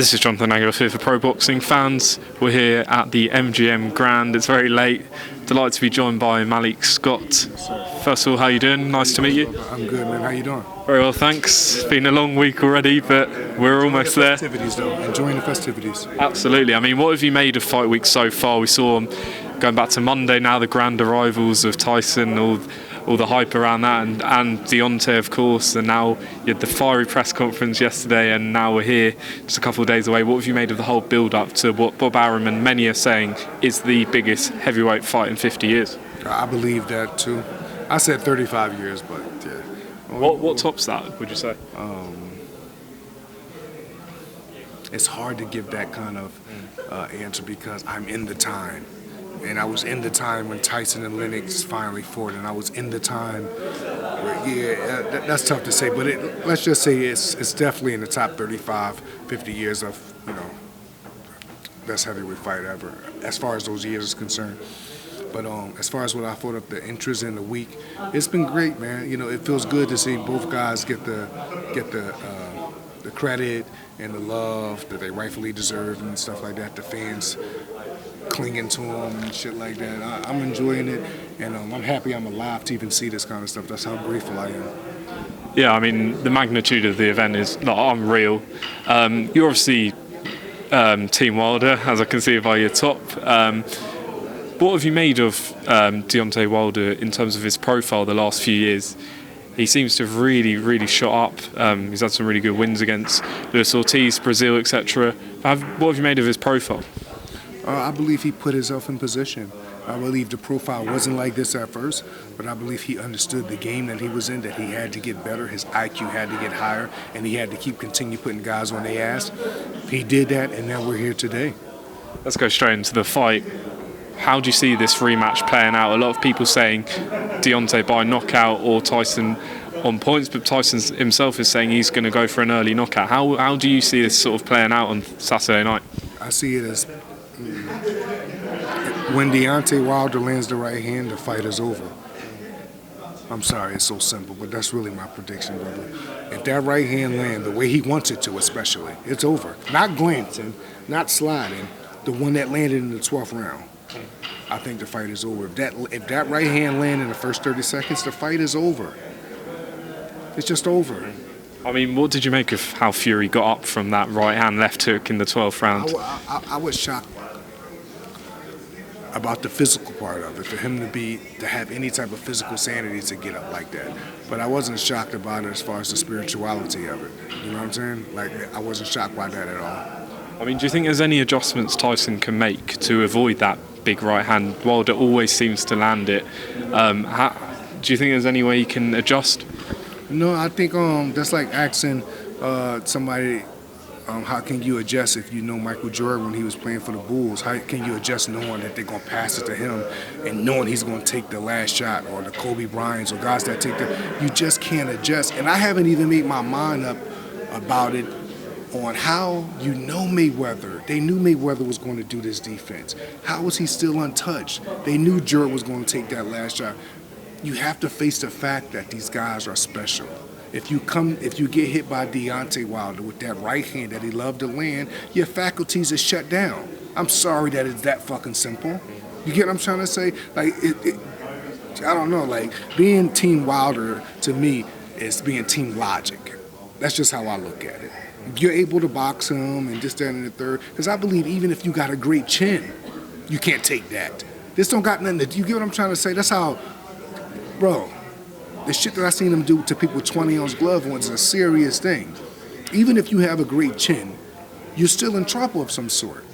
This is Jonathan Agloff here for Pro Boxing fans. We're here at the MGM Grand. It's very late. Delighted to be joined by Malik Scott. First of all, how you doing? Nice to meet you. I'm good, man. How you doing? Very well, thanks. It's been a long week already, but we're almost there. Festivities, though. Enjoying the festivities. Absolutely. I mean, what have you made of Fight Week so far? We saw going back to Monday now, the grand arrivals of Tyson, all the hype around that, and Deontay, of course, and now you had the fiery press conference yesterday, and now we're here just a couple of days away. What have you made of the whole build-up to what Bob Arum and many are saying is the biggest heavyweight fight in 50 years? I believe that, too. I said 35 years, but yeah. What tops that, would you say? It's hard to give that kind of answer because I'm in the time. And I was in the time when Tyson and Lennox finally fought, and I was in the time where, that's tough to say, but let's just say it's definitely in the top 35, 50 years of, best heavyweight fight ever, as far as those years is concerned. But as far as what I thought of the interest in the week, it's been great, man. It feels good to see both guys get the credit and the love that they rightfully deserve and stuff like that. The fans clinging to them and shit like that. I'm enjoying it, and I'm happy I'm alive to even see this kind of stuff. That's how grateful I am. Yeah, I mean, the magnitude of the event is not unreal. You're obviously Team Wilder, as I can see by your top. What have you made of Deontay Wilder in terms of his profile the last few years? He seems to have really shot up. He's had some really good wins against Ruiz-Ortiz, Brazil, etc. What have you made of his profile? I believe he put himself in position. I believe the profile wasn't like this at first, but I believe he understood the game that he was in, that he had to get better, his IQ had to get higher, and he had to continue putting guys on their ass. He did that, and now we're here today. Let's go straight into the fight. How do you see this rematch playing out? A lot of people saying Deontay by knockout or Tyson on points, but Tyson himself is saying he's going to go for an early knockout. How do you see this sort of playing out on Saturday night? I see it as when Deontay Wilder lands the right hand, the fight is over. I'm sorry, it's so simple, but that's really my prediction, brother. If that right hand lands the way he wants it to, especially, it's over. Not glancing, not sliding, the one that landed in the 12th round. I think the fight is over. If that right hand lands in the first 30 seconds, the fight is over. It's just over. I mean, what did you make of how Fury got up from that right hand left hook in the 12th round? I was shocked about the physical part of it, for him to have any type of physical sanity to get up like that. But I wasn't shocked about it as far as the spirituality of it. You know what I'm saying? Like, I wasn't shocked by that at all. I mean, do you think there's any adjustments Tyson can make to avoid that big right hand? Wilder always seems to land it. Do you think there's any way he can adjust? No, I think that's like asking somebody, how can you adjust if you know Michael Jordan when he was playing for the Bulls? How can you adjust knowing that they're going to pass it to him and knowing he's going to take the last shot, or the Kobe Bryants or guys that take you just can't adjust. And I haven't even made my mind up about it on how Mayweather. They knew Mayweather was going to do this defense. How was he still untouched? They knew Jordan was going to take that last shot. You have to face the fact that these guys are special. If you get hit by Deontay Wilder with that right hand that he loved to land, your faculties are shut down. I'm sorry that it's that fucking simple. You get what I'm trying to say? Like, I don't know, like, being Team Wilder to me is being Team Logic. That's just how I look at it. If you're able to box him and this, that, and the third, because I believe even if you got a great chin, you can't take that. This don't got nothing to, you get what I'm trying to say? That's how, bro, the shit that I seen him do to people with 20-ounce glove on is a serious thing. Even if you have a great chin, you're still in trouble of some sort.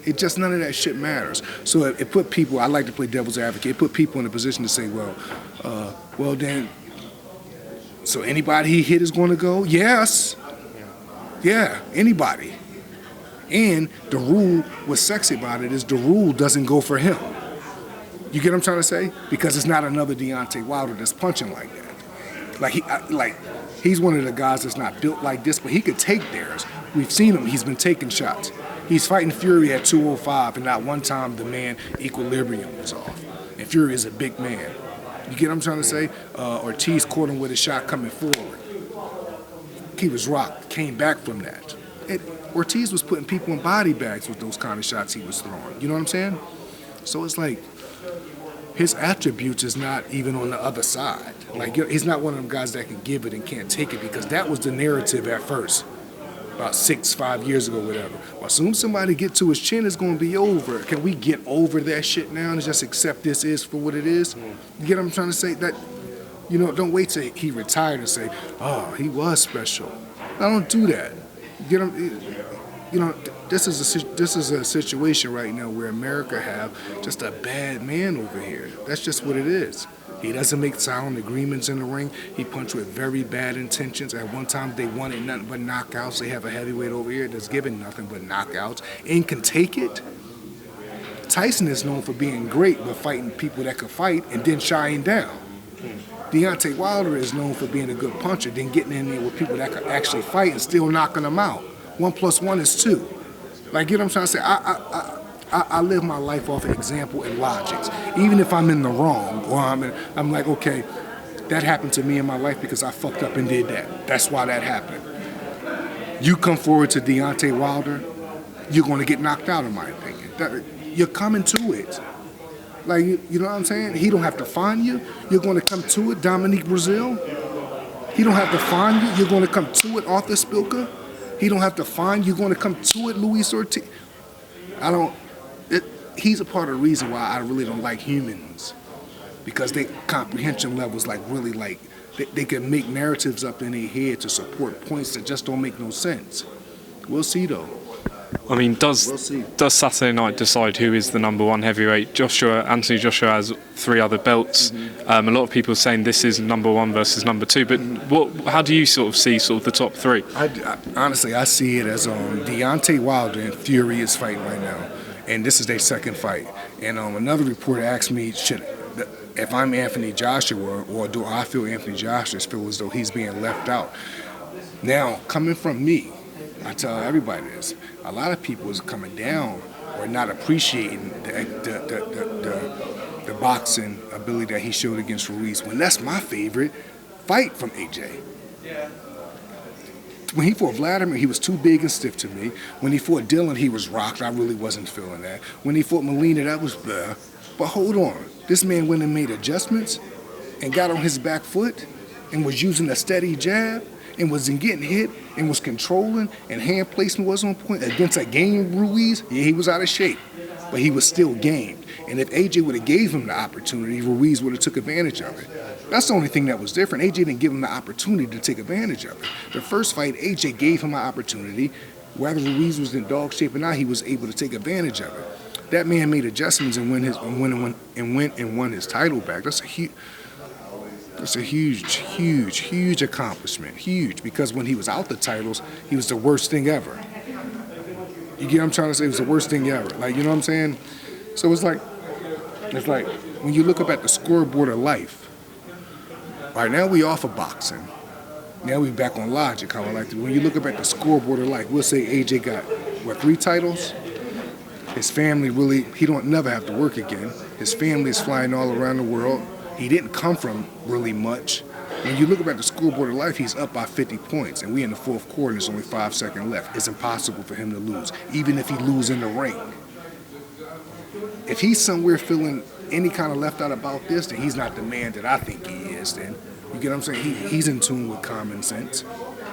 It just, none of that shit matters. So it put people, I like to play devil's advocate, it put people in a position to say, well then, so anybody he hit is going to go? Yes. Yeah, anybody. And the rule, what's sexy about it is the rule doesn't go for him. You get what I'm trying to say? Because it's not another Deontay Wilder that's punching like that. He's one of the guys that's not built like this, but he could take theirs. We've seen him. He's been taking shots. He's fighting Fury at 205, and not one time the man equilibrium was off. And Fury is a big man. You get what I'm trying to say? Ortiz caught him with a shot coming forward. He was rocked, came back from that. Ortiz was putting people in body bags with those kind of shots he was throwing. You know what I'm saying? So it's like his attributes is not even on the other side. Like, he's not one of them guys that can give it and can't take it, because that was the narrative at first, about 5 years ago, whatever. Well, as soon as somebody get to his chin, it's going to be over. Can we get over that shit now and just accept this is for what it is? You get what I'm trying to say? That, you know, don't wait till he retired and say, oh, he was special. I don't do that. You get him? You know, this is a situation right now where America have just a bad man over here. That's just what it is. He doesn't make silent agreements in the ring. He punched with very bad intentions. At one time, they wanted nothing but knockouts. They have a heavyweight over here that's giving nothing but knockouts and can take it. Tyson is known for being great, but fighting people that could fight and then shying down. Deontay Wilder is known for being a good puncher, then getting in there with people that could actually fight and still knocking them out. 1 + 1 is 2. Like, you know what I'm trying to say? I live my life off of example and logics. Even if I'm in the wrong, or I'm like, okay, that happened to me in my life because I fucked up and did that. That's why that happened. You come forward to Deontay Wilder, you're going to get knocked out, in my opinion. You're coming to it. Like, you know what I'm saying? He don't have to find you. You're going to come to it, Dominique Brazil. He don't have to find you. You're going to come to it, Arthur Spilka. He don't have to find you. You're going to come to it, Ruiz-Ortiz. He's a part of the reason why I really don't like humans, because their comprehension levels, like, really, like, they can make narratives up in their head to support points that just don't make no sense. We'll see, though. I mean, does Saturday night decide who is the number one heavyweight? Anthony Joshua has 3 other belts. A lot of people are saying this is number 1 versus number 2. But how do you sort of see the top 3? Honestly, I see it as Deontay Wilder and Fury is fighting right now, and this is their second fight. And another reporter asked me, if I'm Anthony Joshua, or do I feel Anthony Joshua feel as though he's being left out? Now, coming from me, I tell everybody this. A lot of people is coming down or not appreciating the boxing ability that he showed against Ruiz, when that's my favorite fight from AJ. When he fought Vladimir, he was too big and stiff to me. When he fought Dylan, he was rocked. I really wasn't feeling that. When he fought Molina, that was blah. But hold on. This man went and made adjustments and got on his back foot and was using a steady jab and wasn't getting hit and was controlling, and hand placement was on point against a game Ruiz. Yeah, he was out of shape, but he was still gamed. And if AJ would have gave him the opportunity, Ruiz would have took advantage of it. That's the only thing that was different. AJ didn't give him the opportunity to take advantage of it. The first fight, AJ gave him an opportunity. Whether Ruiz was in dog shape or not, he was able to take advantage of it. That man made adjustments and went and won his title back. That's a huge accomplishment. Huge, because when he was out the titles, he was the worst thing ever. You get what I'm trying to say? It was the worst thing ever. Like, you know what I'm saying? So it's like when you look up at the scoreboard of life. Right now we off of boxing. Now we back on logic, how I like to. When you look up at the scoreboard of life, we'll say AJ got 3 titles. His family he don't never have to work again. His family is flying all around the world. He didn't come from really much. When you look up at the scoreboard of life, he's up by 50 points, and we in the 4th quarter, and there's only 5 seconds left. It's impossible for him to lose, even if he loses in the ring. If he's somewhere feeling any kind of left out about this, then he's not the man that I think he is, then. You get what I'm saying? He's in tune with common sense.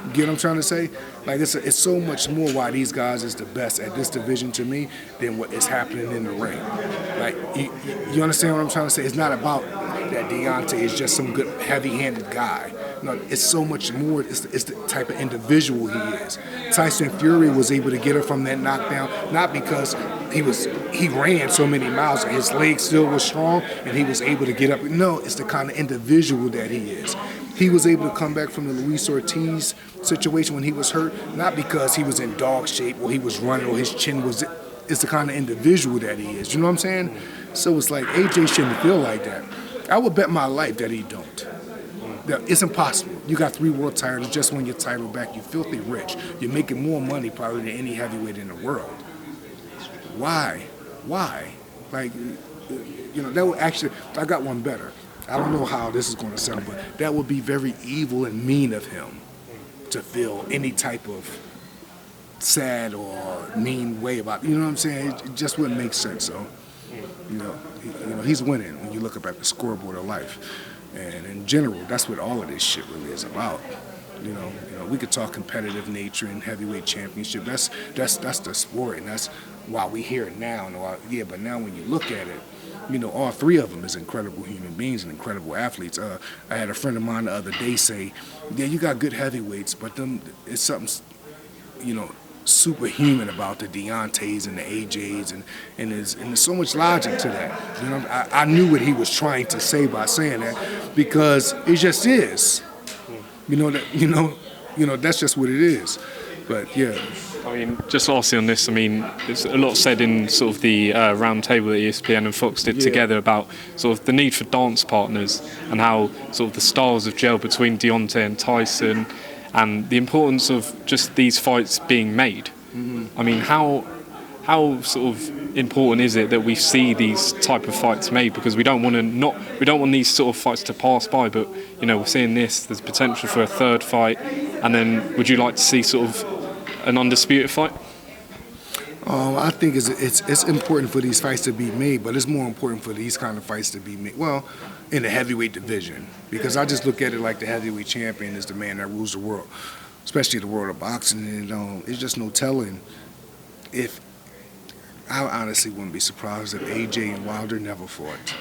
You get what I'm trying to say? Like, it's so much more why these guys is the best at this division to me than what is happening in the ring. Like, you understand what I'm trying to say? It's not about that Deontay is just some good heavy-handed guy. No, it's so much more. It's the type of individual he is. Tyson Fury was able to get her from that knockdown, not because he ran so many miles and his legs still was strong and he was able to get up. No, it's the kind of individual that he is. He was able to come back from the Ruiz-Ortiz situation when he was hurt, not because he was in dog shape or he was running or his chin was. It's the kind of individual that he is. You know what I'm saying? So it's like AJ shouldn't feel like that. I would bet my life that he don't. It's impossible. You got 3 world titles, just won your title back. You're filthy rich. You're making more money probably than any heavyweight in the world. Why? Like, you know, that would actually, I got one better. I don't know how this is going to sound, but that would be very evil and mean of him to feel any type of sad or mean way about, you know what I'm saying? It just wouldn't make sense. So, you know, he's winning when you look up at the scoreboard of life. And in general, that's what all of this shit really is about. You know, we could talk competitive nature and heavyweight championship. That's the sport, and that's why we hear it now. And but now when you look at it, you know, all three of them is incredible human beings and incredible athletes. I had a friend of mine the other day say, yeah, you got good heavyweights, but it's something, you know, superhuman about the Deontays and the AJs, and there's so much logic to that. You know, I knew what he was trying to say by saying that, because it just is. You know, that's just what it is. But yeah. I mean, just lastly on this, I mean, there's a lot said in sort of the round table that ESPN and Fox did together about sort of the need for dance partners and how sort of the styles have gelled between Deontay and Tyson, and the importance of just these fights being made. Mm-hmm. I mean, how sort of important is it that we see these type of fights made? Because we don't want these sort of fights to pass by, but you know, we're seeing this. There's potential for a third fight, and then would you like to see sort of an undisputed fight? I think it's important for these fights to be made, but it's more important for these kind of fights to be made. Well, in the heavyweight division, because I just look at it like the heavyweight champion is the man that rules the world, especially the world of boxing, and it's just no telling if. I honestly wouldn't be surprised if AJ and Wilder never fought.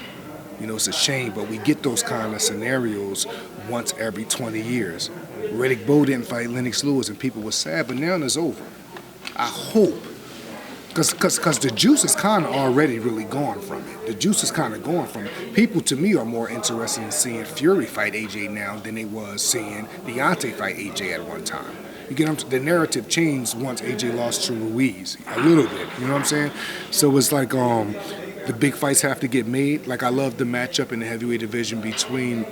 You know, it's a shame, but we get those kind of scenarios once every 20 years. Riddick Bowe didn't fight Lennox Lewis, and people were sad, but now it's over. I hope, because the juice is kind of already really gone from it. The juice is kind of gone from it. People, to me, are more interested in seeing Fury fight AJ now than they was seeing Deontay fight AJ at one time. You get the narrative changed once AJ lost to Ruiz a little bit. You know what I'm saying? So it's like the big fights have to get made. Like I love the matchup in the heavyweight division between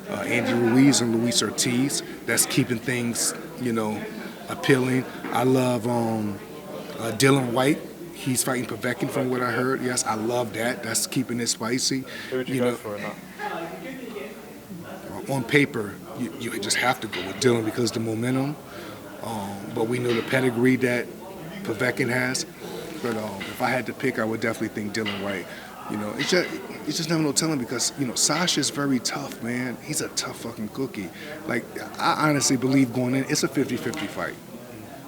Andy Ruiz and Ruiz-Ortiz. That's keeping things, you know, appealing. I love Dylan Whyte. He's fighting Povetkin from what I heard. Yes, I love that. That's keeping it spicy. Who would you go for in that? On paper, you just have to go with Dylan because the momentum. But we know the pedigree that Povetkin has. But if I had to pick, I would definitely think Dylan Whyte. You know, it's just never no telling, because you know Sasha's very tough, man. He's a tough fucking cookie. Like I honestly believe going in, it's a 50-50 fight.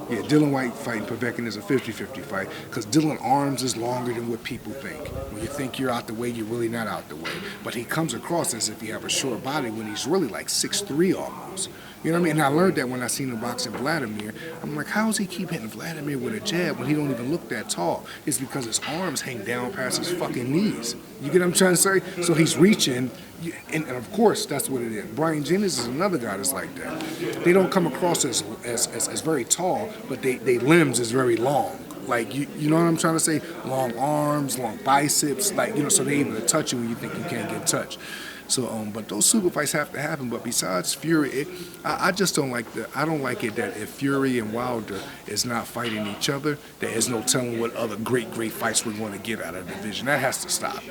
Yeah, Dylan Whyte fighting Povetkin is a 50-50 fight, because Dylan's arms is longer than what people think. When you think you're out the way, you're really not out the way. But he comes across as if he have a short body when he's really like 6'3" almost. You know what I mean? And I learned that when I seen him boxing Vladimir. I'm like, how does he keep hitting Vladimir with a jab when he don't even look that tall? It's because his arms hang down past his fucking knees. You get what I'm trying to say? So he's reaching, and of course that's what it is. Brian Jennings is another guy that's like that. They don't come across as very tall, but they limbs is very long. Like, you know what I'm trying to say? Long arms, long biceps, like, you know, so they're able to touch you when you think you can't get touched. So, but those super fights have to happen. But besides Fury, I just don't like I don't like it that if Fury and Wilder is not fighting each other, there is no telling what other great fights we're going to get out of the division. That has to stop.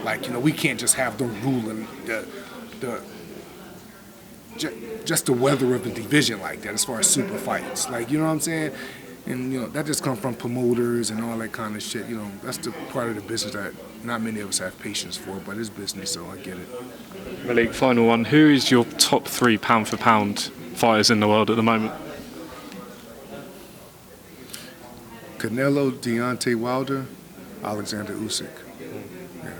Like, you know, we can't just have them ruling just the weather of the division like that as far as super fights. Like, you know what I'm saying? And, you know, that just comes from promoters and all that kind of shit. You know, that's the part of the business that not many of us have patience for, but it's business, so I get it. Malik, final one. Who is your top 3 pound-for-pound fighters in the world at the moment? Canelo, Deontay Wilder, Alexander Usyk. Yeah.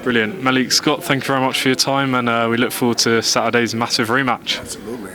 Brilliant. Malik Scott, thank you very much for your time, and we look forward to Saturday's massive rematch. Absolutely.